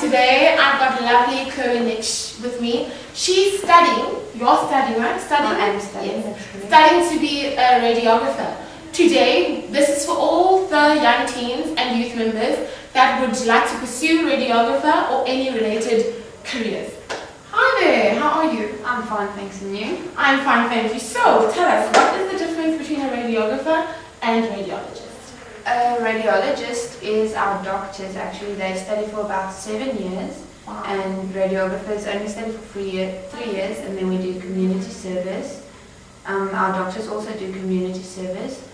today I've got lovely Chloe Nitch with me. She's studying, you're studying, right? Studying? I am studying. Yes. Studying to be a radiographer. Today, this is for all the young teens and youth members that would like to pursue radiographer or any related careers. Hi there, how are you? I'm fine, thanks, and you? I'm fine, thank you. So, tell us, what is the difference between a radiographer and radiologist? A radiologist is our doctors, actually. They study for about 7 years. Wow. And radiographers only study for 3 years, and then we do community service. Our doctors also do community service,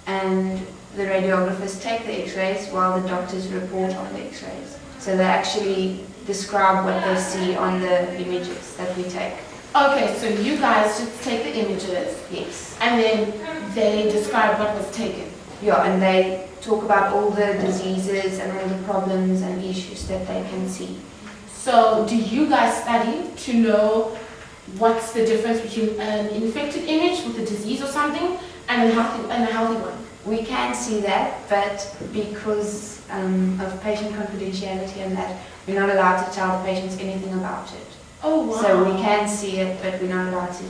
and the radiographers take the x-rays while the doctors report on the x-rays. So they actually describe what they see on the images that we take. Okay, so you guys just take the images. Yes. And then they describe what was taken. Yeah, and they talk about all the diseases and all the problems and issues that they can see. So do you guys study to know what's the difference between an infected image with a disease or something and a healthy one? We can see that, but because of patient confidentiality and that, we're not allowed to tell the patients anything about it. Oh, wow. So we can see it, but we're not allowed to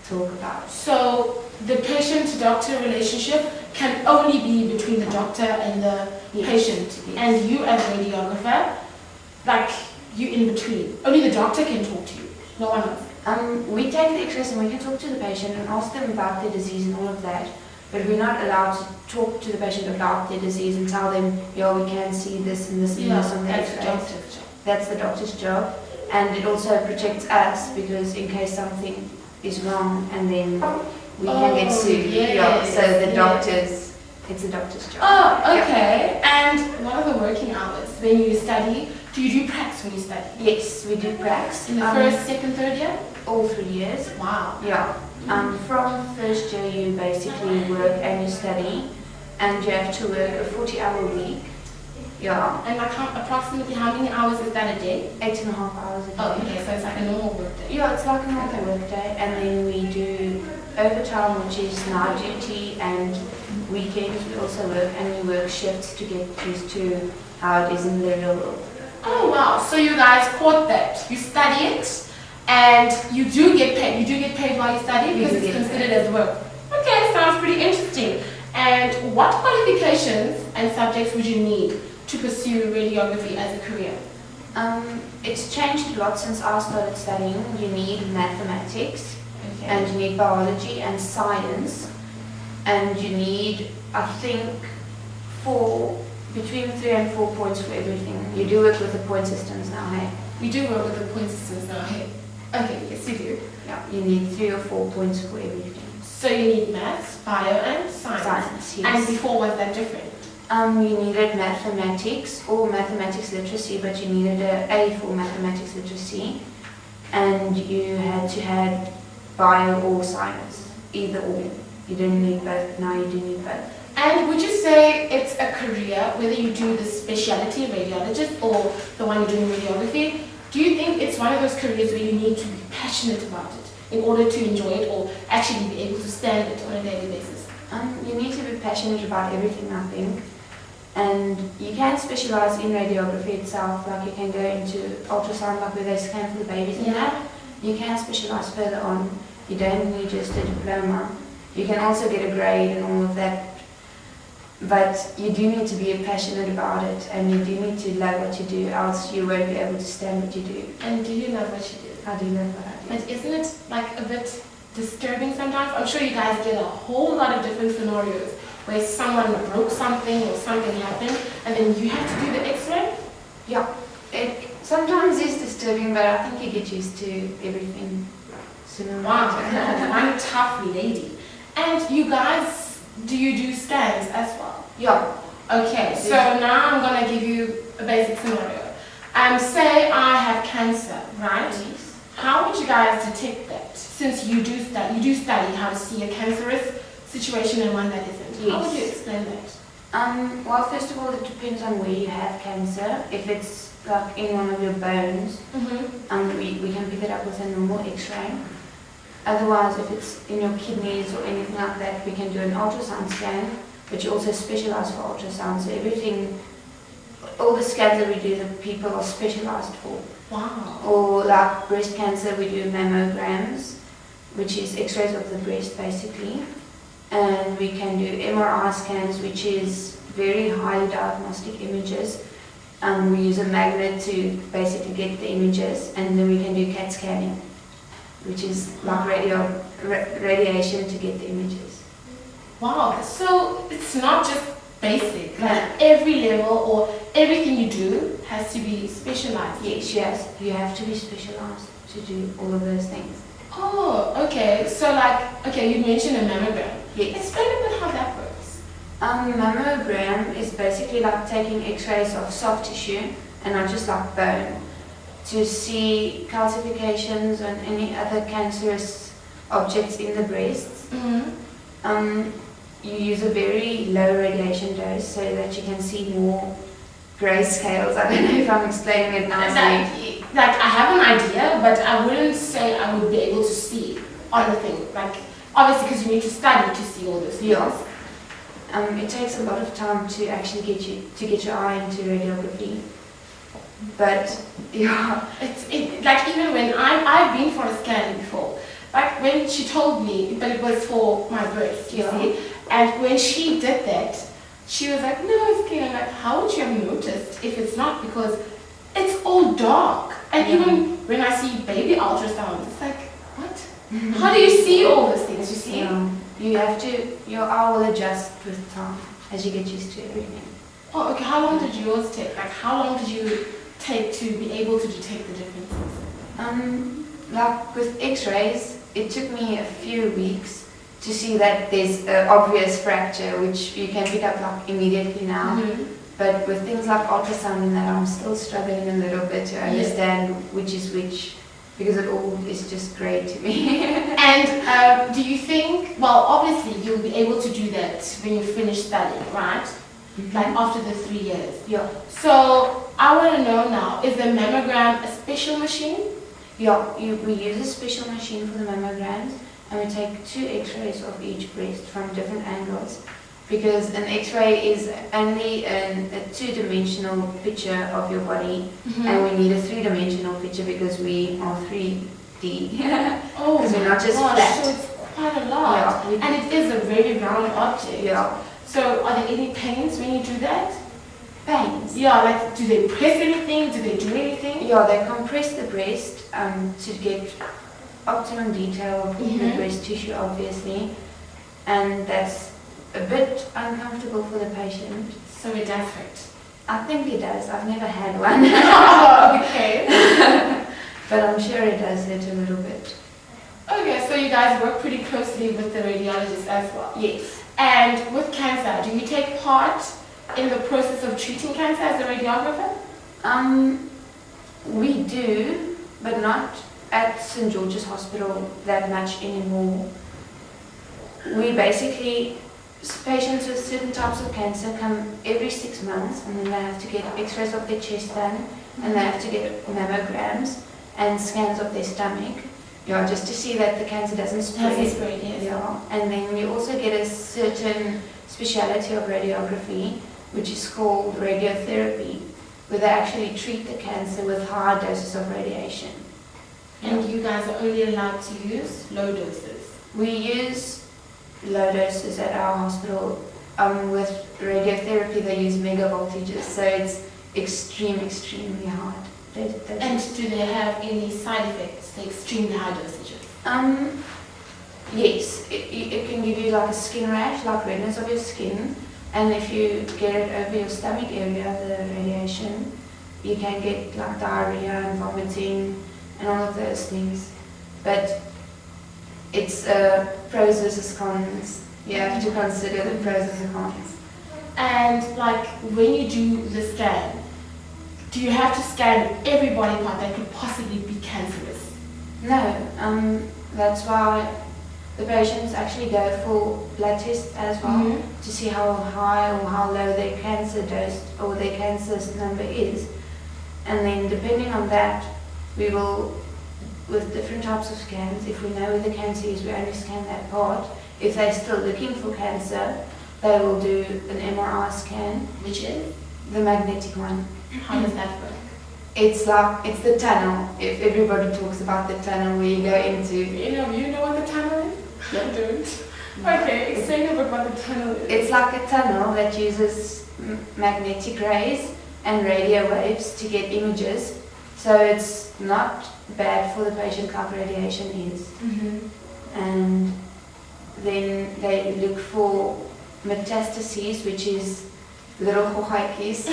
talk about it. So the patient-to-doctor relationship can only be between the doctor and the patient. Yes. And you as a radiographer, like you in between. Only the doctor can talk to you, no one else. We take the x-rays and we can talk to the patient and ask them about their disease and all of that, but we're not allowed to talk to the patient about their disease and tell them, yeah, we can see this and this and this on the that's the x-rays. doctor's job. That's the doctor's job, and it also protects us because in case something is wrong and then we can get sued. Yes, so the doctors, it's a doctor's job. Oh, okay. Yeah. And what are the working hours when you study? Do you do pracs when you study? Yes, we do pracs. In the first, second, third year? All 3 years. Wow. Yeah. From first year you basically work and you study, and you have to work a 40-hour week. Yeah. And like approximately how many hours is that a day? 8.5 hours a day. Oh, okay, so it's like a normal work day. Yeah, it's like a normal work day, and then we do overtime, which is night duty, and weekends we also work, and we work shifts to get used to how it is in the real world. Oh wow, so you guys caught that. You study it and you do get paid. You do get paid while you study because it's considered as work. Okay, sounds pretty interesting. And what qualifications and subjects would you need to pursue radiography as a career? It's changed a lot since I started studying. You need mathematics, and you need biology and science, and you need, I think, between 3 and 4 points for everything. You do work with the point systems now, hey? We do work with the point systems now, hey? Okay, yes you do. Yeah, you need 3 or 4 points for everything. So you need maths, bio and science. Science, yes. And before was that different? You needed mathematics or mathematics literacy, but you needed an A for mathematics literacy, and you had to have bio or science, either or. You didn't need both, now you do need both. And would you say it's a career, whether you do the specialty radiologist or the one you're doing radiography, do you think it's one of those careers where you need to be passionate about it in order to enjoy it or actually be able to stand it on a daily basis? You need to be passionate about everything, I think. And you can specialize in radiography itself, like you can go into ultrasound, like where they scan for the babies and that. You can specialize further on. You don't need just a diploma. You can also get a grade and all of that. But you do need to be passionate about it, and you do need to love what you do, else you won't be able to stand what you do. And do you love what you do? I do love what I do. But isn't it like a bit disturbing sometimes? I'm sure you guys get a whole lot of different scenarios where someone broke something or something happened and then you have to do the x-ray? Yeah, it sometimes is disturbing, but I think you get used to everything sooner or later. Wow, one tough lady. And you guys, do you do scans as well? Yeah. Okay, so now I'm going to give you a basic scenario. Say I have cancer, right? Yes. How would you guys detect that? Since you do study how to see a cancerous situation and one that isn't. Yes. How would you explain that? Well, first of all, it depends on where you have cancer. If it's like in one of your bones, we can pick it up with a normal x-ray. Otherwise, if it's in your kidneys or anything like that, we can do an ultrasound scan, but you also specialize for ultrasound, so everything all the scans that we do, the people are specialized for. Wow. Or like breast cancer, we do mammograms, which is x-rays of the breast basically. And we can do MRI scans, which is very highly diagnostic images. We use a magnet to basically get the images, and then we can do CAT scanning, which is like radiation to get the images. Wow, so it's not just basic, like every level or everything you do has to be specialized. Yes, you have to be specialized to do all of those things. Oh, okay. So like, okay, you mentioned a mammogram. Yes. Explain a bit how that works. Mammogram is basically like taking x-rays of soft tissue and not just like bone to see calcifications and any other cancerous objects in the breasts. Mm-hmm. You use a very low radiation dose so that you can see more grey scales. I don't know if I'm explaining it nicely. Like I have an idea, but I wouldn't say I would be able to see on the thing. Like obviously, because you need to study to see all this. Yes. It takes a lot of time to actually get your eye into radiography. But yeah, it's like even when I've been for a scan before. Like when she told me, but it was for my breast, you see. And when she did that, she was like, no, it's clean. I'm like, how would you have noticed if it's not? Because it's all dark. And even when I see baby ultrasounds, it's like, what? How do you see all those things, you see? Yeah. You have to, your eye will adjust with time as you get used to everything. Oh, okay. How long did yours take? Like, how long did you take to be able to detect the differences? Like with x-rays, it took me a few weeks to see that there's an obvious fracture, which you can pick up like immediately now. Mm-hmm. But with things like ultrasound and that, I'm still struggling a little bit to understand which is which, because it all is just grey to me. And do you think, well, obviously you'll be able to do that when you finish studying, right? Mm-hmm. Like after the 3 years. Yeah. So I want to know now, is the mammogram a special machine? Yeah, we use a special machine for the mammograms, and we take 2 x-rays of each breast from different angles, because an x-ray is only a 2-dimensional picture of your body, and we need a 3-dimensional picture because we are 3D. Oh, because we're not just flat. So it's quite a lot. Yeah, and it is a very round object. Yeah. So are there any pains when you do that? Pains? Yeah, like do they press anything? Do they do anything? Yeah, they compress the breast to get optimum detail of the breast tissue, obviously, and that's a bit uncomfortable for the patient. So it does hurt? I think it does. I've never had one. Oh, okay. But I'm sure it does hurt a little bit. Okay, so you guys work pretty closely with the radiologist as well? Yes. And with cancer, do you take part in the process of treating cancer as a radiographer? We do, but not at St. George's Hospital that much anymore. We basically, patients with certain types of cancer come every 6 months, and then they have to get x-rays of their chest done, and they have to get mammograms and scans of their stomach, just to see that the cancer doesn't spread. Yes. Yeah. And then you also get a certain speciality of radiography, which is called radiotherapy, where they actually treat the cancer with high doses of radiation. And you guys are only allowed to use low doses? We use low doses at our hospital. With radiotherapy, they use megavoltages, so it's extremely hard. And do they have any side effects, the extremely high dosages? Yes, it can give you like a skin rash, like redness of your skin, and if you get it over your stomach area, the radiation, you can get like diarrhea and vomiting and all of those things. But it's pros versus cons. You have to consider the pros and the cons. And like when you do the scan, do you have to scan every body part that could possibly be cancerous? No, that's why the patients actually go for blood tests as well, to see how high or how low their cancer dose or their cancer number is. And then depending on that, we will, with different types of scans, if we know where the cancer is, we only scan that part. If they're still looking for cancer, they will do an MRI scan. Which is? The magnetic one. How does that work? It's the tunnel. If everybody talks about the tunnel where you go into. You know what the tunnel is? No. I don't. Okay, explain a bit what the tunnel is. It's like a tunnel that uses magnetic rays and radio waves to get images. So it's not bad for the patient like radiation is. And then they look for metastases, which is little hochaikis.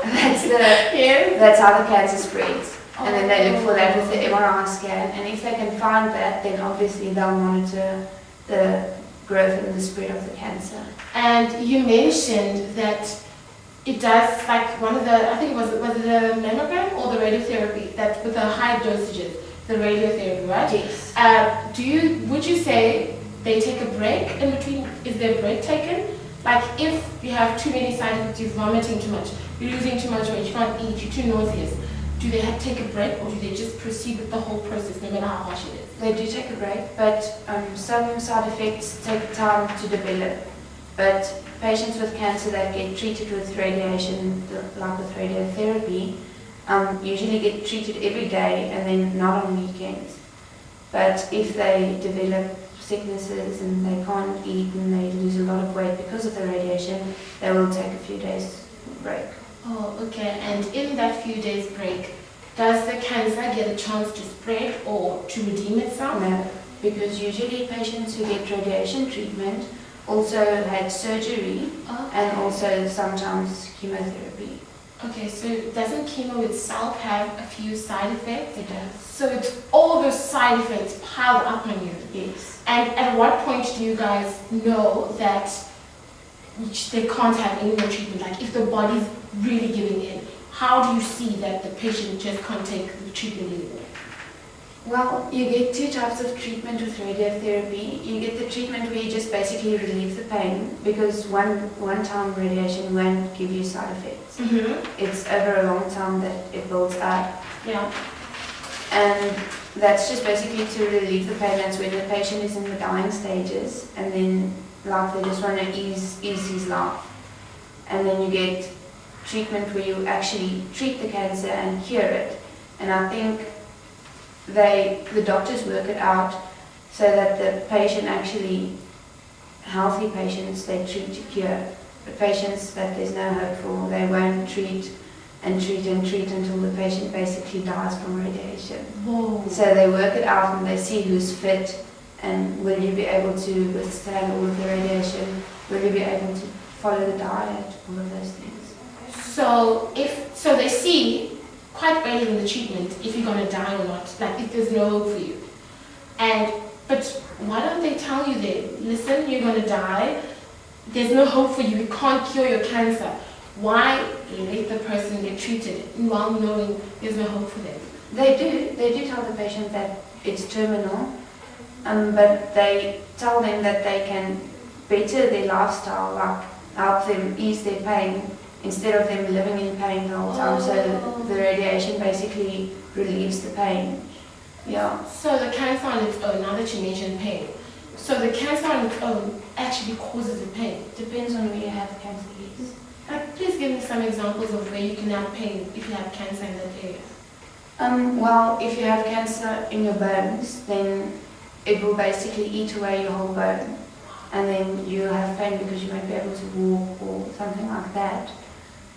That's how the cancer spreads. And then they look for that with the MRI scan. And if they can find that, then obviously they'll monitor the growth and the spread of the cancer. And you mentioned that it does, like one of the, I think was it the mammogram or the radiotherapy, that with the high dosages, the radiotherapy, right? Yes. Would you say they take a break in between? Is there a break taken? Like if you have too many side effects, you're vomiting too much, you're losing too much weight, you can't eat, you're too nauseous, do they have to take a break, or do they just proceed with the whole process no matter how harsh it is? They do take a break, but some side effects take time to develop. But patients with cancer that get treated with radiation, like with radiotherapy, usually get treated every day and then not on weekends. But if they develop sicknesses and they can't eat and they lose a lot of weight because of the radiation, they will take a few days break. Oh, okay. And in that few days break, does the cancer get a chance to spread or to redeem itself? No, because usually patients who get radiation treatment also had surgery and also sometimes chemotherapy. Okay, so doesn't chemo itself have a few side effects? It does. So it's all those side effects piled up on you? Yes. And at what point do you guys know that they can't have any more treatment? Like if the body's really giving in, how do you see that the patient just can't take the treatment anymore? Well, you get two types of treatment with radiotherapy. You get the treatment where you just basically relieve the pain, because one time radiation won't give you side effects. It's over a long time that it builds up. Yeah. And that's just basically to relieve the pain. That's when the patient is in the dying stages, and then like they just want to ease his life. And then you get treatment where you actually treat the cancer and cure it. And I think the doctors work it out so that the patient actually, healthy patients, they treat to cure. But patients that there's no hope for, they won't treat and treat and treat until the patient basically dies from radiation. Whoa. So they work it out and they see who's fit and will you be able to withstand all of the radiation, will you be able to follow the diet, all of those things. So they see quite early in the treatment if you're going to die or not, like if there's no hope for you. But why don't they tell you then, listen, you're going to die, there's no hope for you, we can't cure your cancer. Why let the person get treated while knowing there's no hope for them? They do tell the patient that it's terminal, but they tell them that they can better their lifestyle, like help them ease their pain, instead of them living in pain the whole time. So the radiation basically relieves the pain. Yeah. So the cancer on its own, now that you mentioned pain, so the cancer on its own actually causes the pain? Depends on where you have cancer is. Please give me some examples of where you can have pain if you have cancer in that area. Well, if you have cancer in your bones, then it will basically eat away your whole bone. And then you have pain because you won't be able to walk or something like that.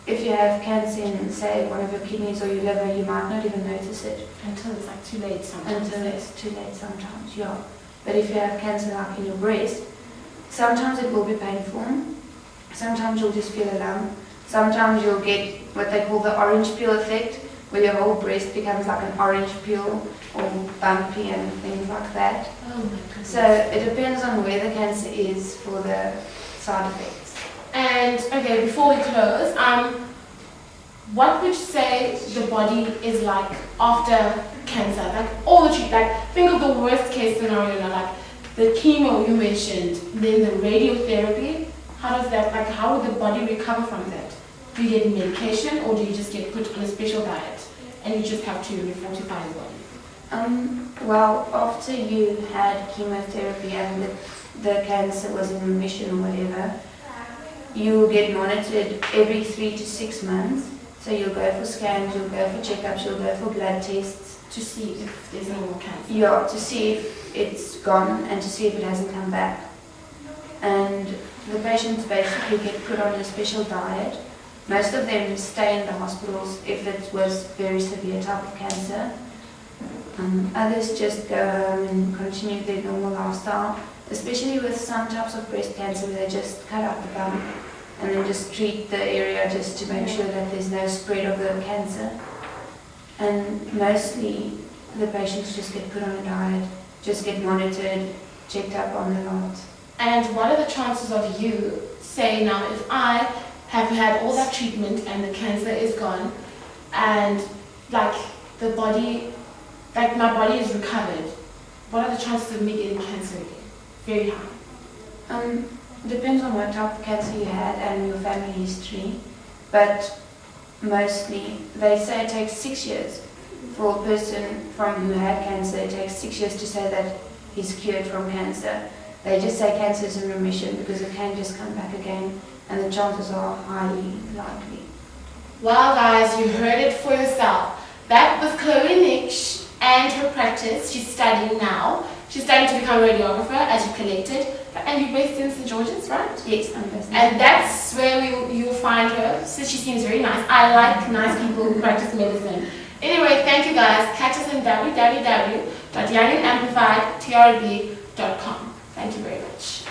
If you have cancer in, say, one of your kidneys or your liver, you might not even notice it. Until it's like too late sometimes. Until it's too late sometimes, yeah. But if you have cancer like in your breast, sometimes it will be painful. Sometimes you'll just feel a lump. Sometimes you'll get what they call the orange peel effect, where your whole breast becomes like an orange peel or bumpy and things like that. Oh my goodness. So it depends on where the cancer is for the side effects. And okay, before we close, what would you say the body is like after cancer? Like all the treatment, like think of the worst case scenario now, like the chemo you mentioned, then the radiotherapy. How does that, like how would the body recover from that? Do you get medication or do you just get put on a special diet and you just have to refortify your body? Well, after you had chemotherapy and the cancer was in remission or whatever, you get monitored every 3 to 6 months. So you'll go for scans, you'll go for checkups, you'll go for blood tests. To see if there's any more cancer. Yeah, to see if it's gone and to see if it hasn't come back. And the patients basically get put on a special diet. Most of them stay in the hospitals if it was very severe type of cancer. Others just go home and continue their normal lifestyle, especially with some types of breast cancer where they just cut out the bump and then just treat the area just to make sure that there's no spread of the cancer. And mostly the patients just get put on a diet, just get monitored, checked up on a lot. And what are the chances of you, say now, if I have had all that treatment and the cancer is gone, and like the body, like my body is recovered, what are the chances of me getting cancer again? Very high. Depends on what type of cancer you had and your family history, but mostly they say it takes 6 years for a person who had cancer. It takes 6 years to say that he's cured from cancer. They just say cancer is in remission because it can just come back again, and the chances are highly likely. Well, guys, you heard it for yourself. That was Chloe Nix and her practice. She's studying now. She's studying to become a radiographer, as you collected. And you're based in St. George's, right? Yes, I'm based in And that's where you'll find her. So she seems very nice. I like nice people who practice medicine. Anyway, thank you guys. Catch us on www.youngangamplifiedtrb.com. Thank you very much.